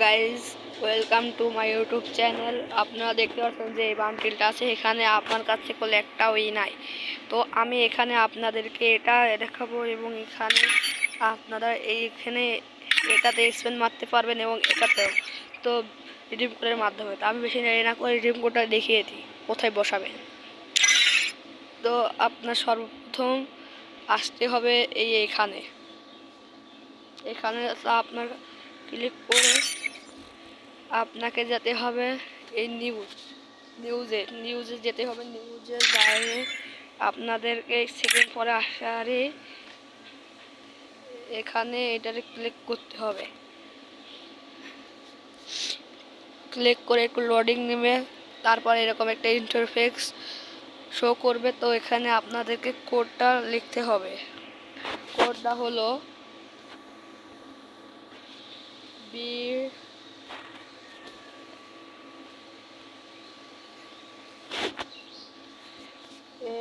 Guys, welcome to my YouTube channel. আপনারা দেখতে পাচ্ছেন যে এই বান্ডিলটা আছে, এখানে আপনার কাছে কোনো একটাই নাই। তো আমি এখানে আপনাদেরকে এটা দেখাবো এবং এখানে আপনারা এইখানে এটাতে স্পেন মারতে পারবেন এবং এটাতেও। তো রিডিম কোডের মাধ্যমে তো আমি বেশি জানি না করে রিডিম কোডটা দেখিয়ে দিই কোথায় বসাবেন। তো আপনার সর্বপ্রথম আসতে হবে এখানে আপনার ক্লিক করে আপনাকে যেতে হবে এই নিউজে যেতে হবে। নিউজের বাইরে আপনাদেরকে সেকেন্ড পরে আসারে এখানে এটারে ক্লিক করতে হবে। ক্লিক করে একটু লোডিং নেবে, তারপর এরকম একটা ইন্টারফেস শো করবে। তো এখানে আপনাদেরকে কোডটা লিখতে হবে। কোডটা হলো B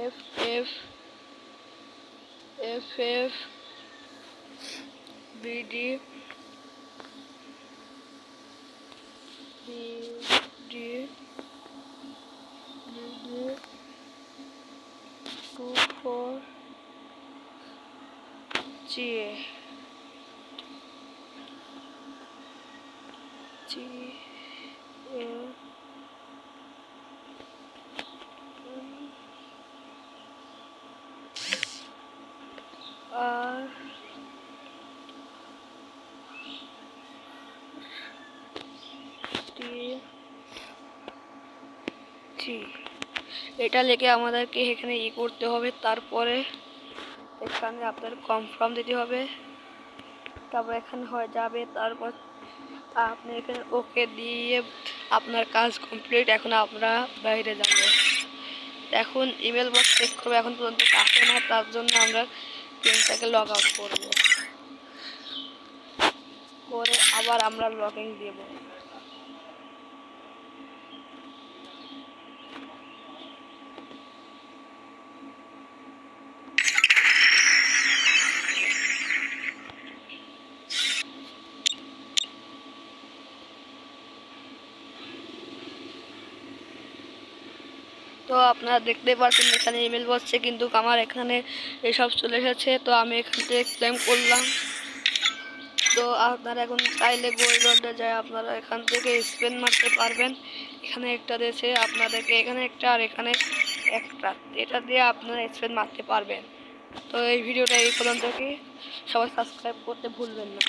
F F F F BD BD 24 G G R G এটা লিখে আমাদেরকে এখানে করতে হবে। তারপরে এখানে আপনার কনফার্ম দিতে হবে, তারপর এখানে হয়ে যাবে। তারপর আপনি এখানে ওকে দিয়ে আপনার কাজ কমপ্লিট। এখন আমরা বাইরে যাব। এখন ইমেল বক্স চেক করবো, এখন পর্যন্ত আসে না, তার জন্য আমরা গেমটাকে লগ আউট করবো, করে আবার আমরা লগইন দেব। তো আপনারা দেখতে পাচ্ছেন এখানে ইমেল বসছে, কিন্তু আমার এখানে এসব চলে এসেছে। তো আমি এখান থেকে ক্লেম করলাম। তো আপনারা এখন চাইলে গোল্ড ওয়ার্ল্ডে যায় আপনারা এখান থেকে স্পেন মারতে পারবেন। এখানে একটা দিয়েছে আপনাদেরকে, এখানে একটা আর এখানে একটা, এটা দিয়ে আপনারা স্পেন মারতে পারবেন। তো এই ভিডিওটা এই পর্যন্ত কি, সবাই সাবস্ক্রাইব করতে ভুলবেন না।